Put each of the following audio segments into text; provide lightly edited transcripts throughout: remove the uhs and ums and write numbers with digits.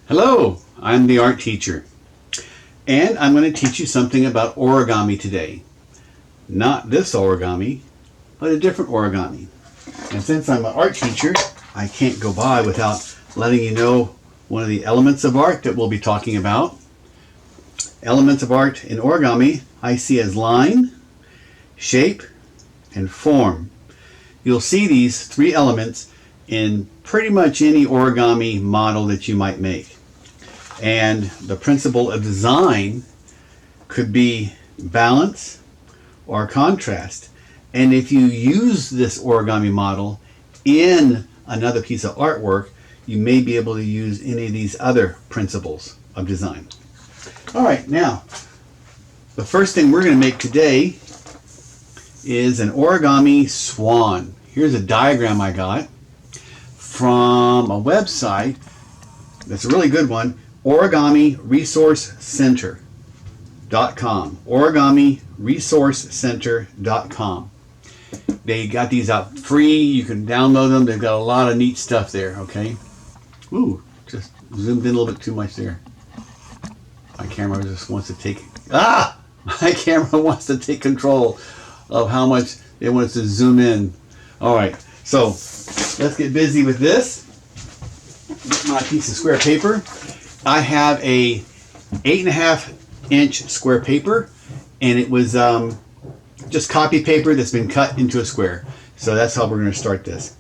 Hello, I'm the art teacher, and I'm going to teach you something about origami today. Not this origami, but a different origami. And since I'm an art teacher, I can't go by without letting you know one of the elements of art that we'll be talking about. Elements of art in origami I see as line, shape, and form. You'll see these three elements in pretty much any origami model that you might make. And the principle of design could be balance or contrast. And if you use this origami model in another piece of artwork, you may be able to use any of these other principles of design. All right, now, the first thing we're going to make today is an origami swan. Here's a diagram I got from a website that's a really good one, origamiresourcecenter.com. origamiresourcecenter.com. They got these out free. You can download them. They've got a lot of neat stuff there, okay? Ooh, just zoomed in a little bit too much there. My camera just wants to take... My camera wants to take control of how much it wants to zoom in. All right, so let's get busy with this. My piece of square paper. I have a 8.5-inch square paper, and it was just copy paper that's been cut into a square. So that's how we're going to start this.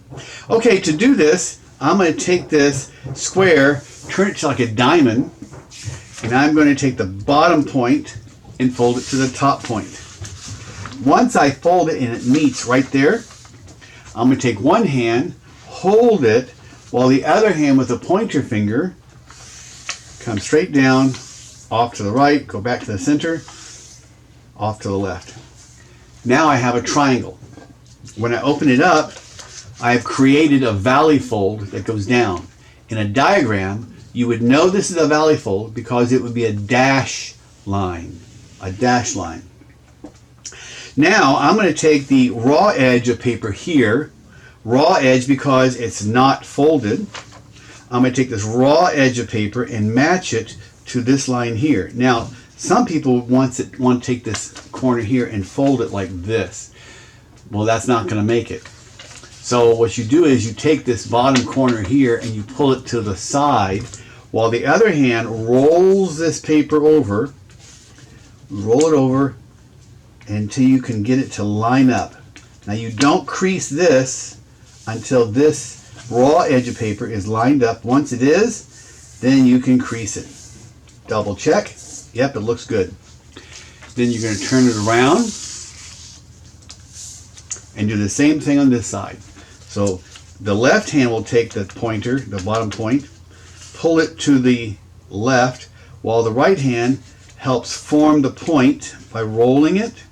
Okay, to do this, I'm going to take this square, turn it to like a diamond, and I'm going to take the bottom point and fold it to the top point. Once I fold it and it meets right there, I'm going to take one hand, hold it, while the other hand with the pointer finger come straight down, off to the right, go back to the center, off to the left. Now I have a triangle. When I open it up, I've created a valley fold that goes down. In a diagram, you would know this is a valley fold because it would be a dash line. A dash line. Now I'm going to take the raw edge of paper here, raw edge because it's not folded. I'm going to take this raw edge of paper and match it to this line here. Now, some people want to take this corner here and fold it like this. Well, that's not going to make it. So what you do is you take this bottom corner here and you pull it to the side, while the other hand rolls this paper over, roll it over until you can get it to line up. Now you don't crease this until this raw edge of paper is lined up. Once it is, then you can crease it. Double check. Yep, it looks good. Then you're going to turn it around and do the same thing on this side. So the left hand will take the pointer, the bottom point, pull it to the left, while the right hand helps form the point by rolling it.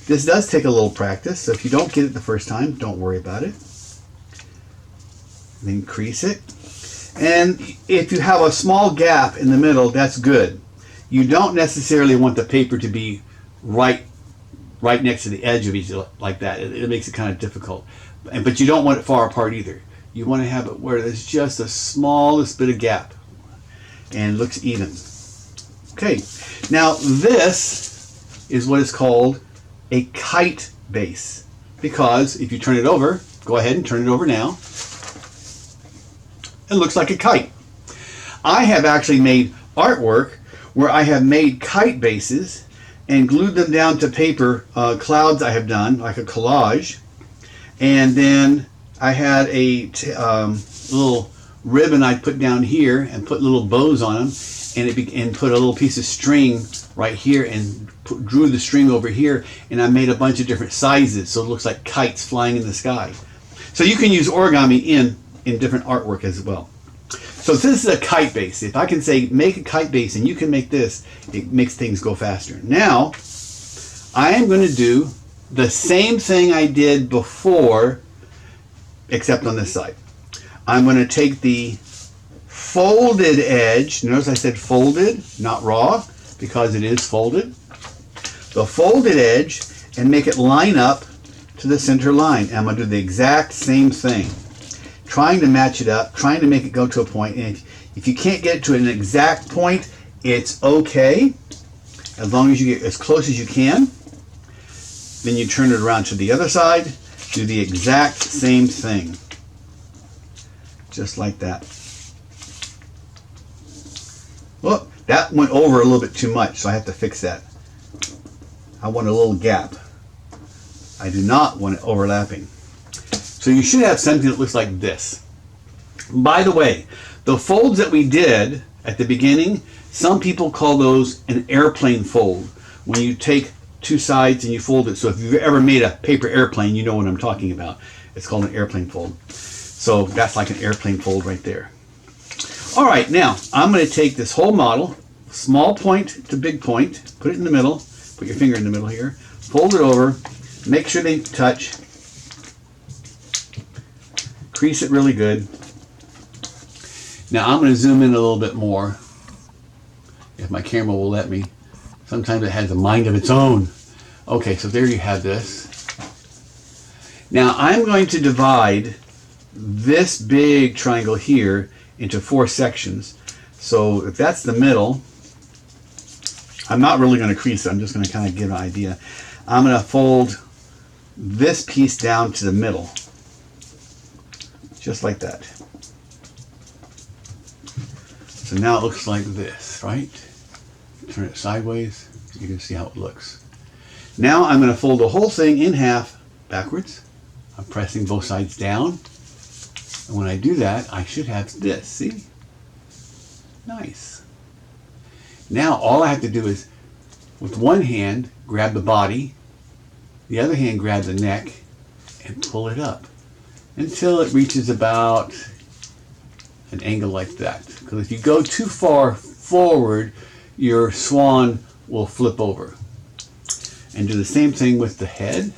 This does take a little practice, so if you don't get it the first time, don't worry about it. Then crease it. And if you have a small gap in the middle, that's good. You don't necessarily want the paper to be right next to the edge of each like that. It makes it kind of difficult. But you don't want it far apart either. You want to have it where there's just the smallest bit of gap and it looks even. Okay, now this is what is called a kite base, because if you turn it over, go ahead and turn it over now, it looks like a kite. I have actually made artwork where I have made kite bases and glued them down to paper, clouds I have done, like a collage, and then I had a little ribbon I put down here and put little bows on them, and put a little piece of string right here and drew the string over here, and I made a bunch of different sizes so it looks like kites flying in the sky. So you can use origami in different artwork as well. So this is a kite base. If I can say make a kite base and you can make this, it makes things go faster. Now I am going to do the same thing I did before, except on this side. I'm going to take the folded edge, notice I said folded, not raw, because it is folded. The folded edge, and make it line up to the center line. And I'm going to do the exact same thing. Trying to match it up, trying to make it go to a point, and If you can't get it to an exact point, it's okay, as long as you get as close as you can. Then you turn it around to the other side, do the exact same thing. Just like that. Look, that went over a little bit too much, so I have to fix that. I want a little gap. I do not want it overlapping. So you should have something that looks like this. By the way, the folds that we did at the beginning, some people call those an airplane fold. When you take two sides and you fold it. So if you've ever made a paper airplane, you know what I'm talking about. It's called an airplane fold. So that's like an airplane fold right there. All right, now I'm going to take this whole model, small point to big point, put it in the middle, put your finger in the middle here, fold it over, make sure they touch, crease it really good. Now I'm going to zoom in a little bit more, if my camera will let me. Sometimes it has a mind of its own. Okay, so there you have this. Now I'm going to divide this big triangle here into 4 sections. So if that's the middle, I'm not really going to crease it. I'm just going to kind of give an idea. I'm going to fold this piece down to the middle. Just like that. So now it looks like this, right? Turn it sideways, you can see how it looks. Now I'm going to fold the whole thing in half backwards. I'm pressing both sides down. And when I do that, I should have this, see? Nice. Now all I have to do is, with one hand, grab the body, the other hand grab the neck, and pull it up until it reaches about an angle like that. Because if you go too far forward, your swan will flip over. And do the same thing with the head.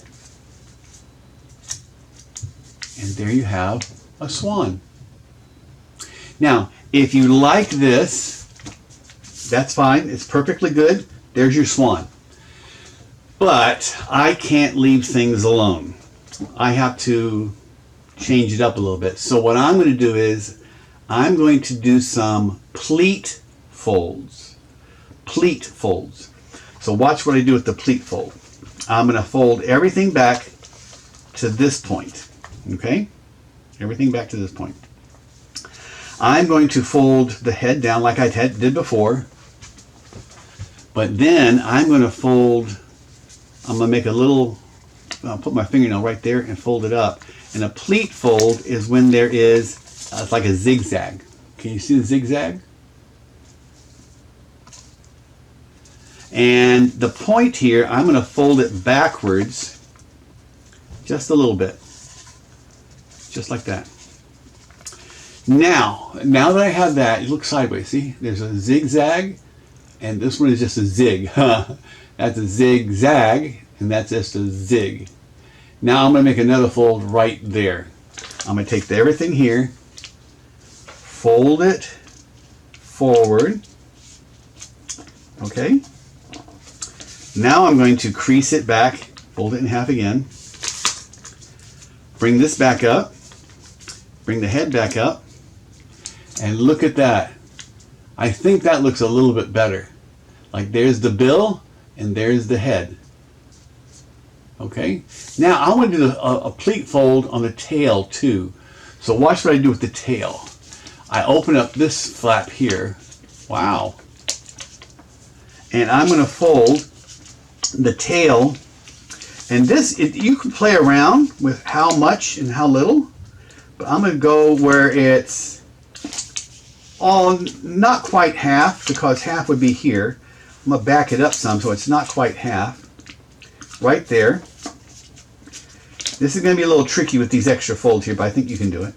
And there you have a swan. Now, if you like this, that's fine. It's perfectly good. There's your swan. But I can't leave things alone. I have to change it up a little bit. So what I'm going to do is I'm going to do some pleat folds. Pleat folds. So watch what I do with the pleat fold. I'm going to fold everything back to this point. Okay? Everything back to this point. I'm going to fold the head down like I did before. But then I'm going to fold, I'm going to make a little, I'll put my fingernail right there and fold it up. And a pleat fold is when there is, it's like a zigzag. Can you see the zigzag? And the point here, I'm going to fold it backwards just a little bit. Just like that. Now that I have that, it looks sideways. See, there's a zigzag, and this one is just a zig. That's a zigzag, and that's just a zig. Now I'm going to make another fold right there. I'm going to take everything here, fold it forward. Okay. Now I'm going to crease it back, fold it in half again. Bring this back up. Bring the head back up. And look at that. I think that looks a little bit better. Like there's the bill and there's the head. Okay? Now I want to do a pleat fold on the tail too. So watch what I do with the tail. I open up this flap here. Wow. And I'm going to fold the tail. And this, you can play around with how much and how little. But I'm going to go where it's on not quite half, because half would be here. I'm going to back it up some so it's not quite half. Right there. This is going to be a little tricky with these extra folds here, but I think you can do it.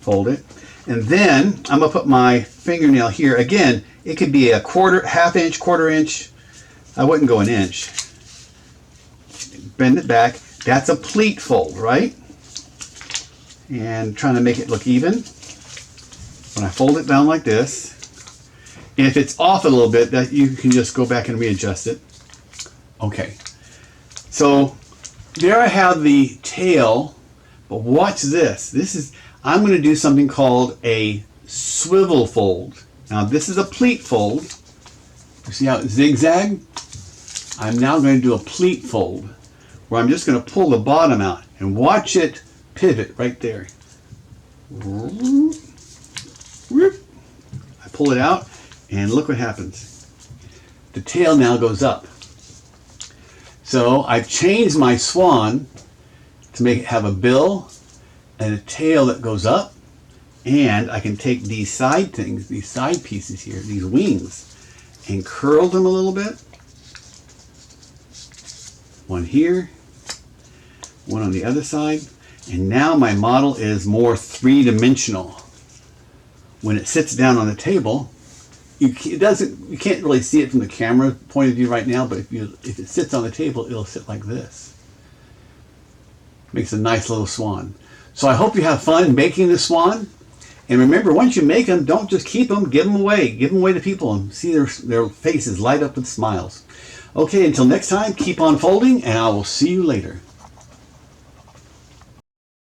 Fold it. And then I'm going to put my fingernail here. Again, it could be a quarter, half inch, quarter inch. I wouldn't go an inch. Bend it back. That's a pleat fold, right? And trying to make it look even. When I fold it down like this, and if it's off a little bit, that you can just go back and readjust it. Okay. So there I have the tail, but watch this. I'm going to do something called a swivel fold. Now this is a pleat fold. You see how it zigzag? I'm now going to do a pleat fold where I'm just going to pull the bottom out and watch it pivot right there. I pull it out and look what happens. The tail now goes up. So I've changed my swan to make it have a bill and a tail that goes up, and I can take these side things, these side pieces here, these wings, and curl them a little bit. One here, one on the other side, and now my model is more three-dimensional. When it sits down on the table, you can't really see it from the camera point of view right now, but if it sits on the table, it'll sit like this. Makes a nice little swan. So I hope you have fun making the swan. And remember, once you make them, don't just keep them, give them away. Give them away to people and see their faces light up with smiles. Okay, until next time, keep on folding, and I will see you later.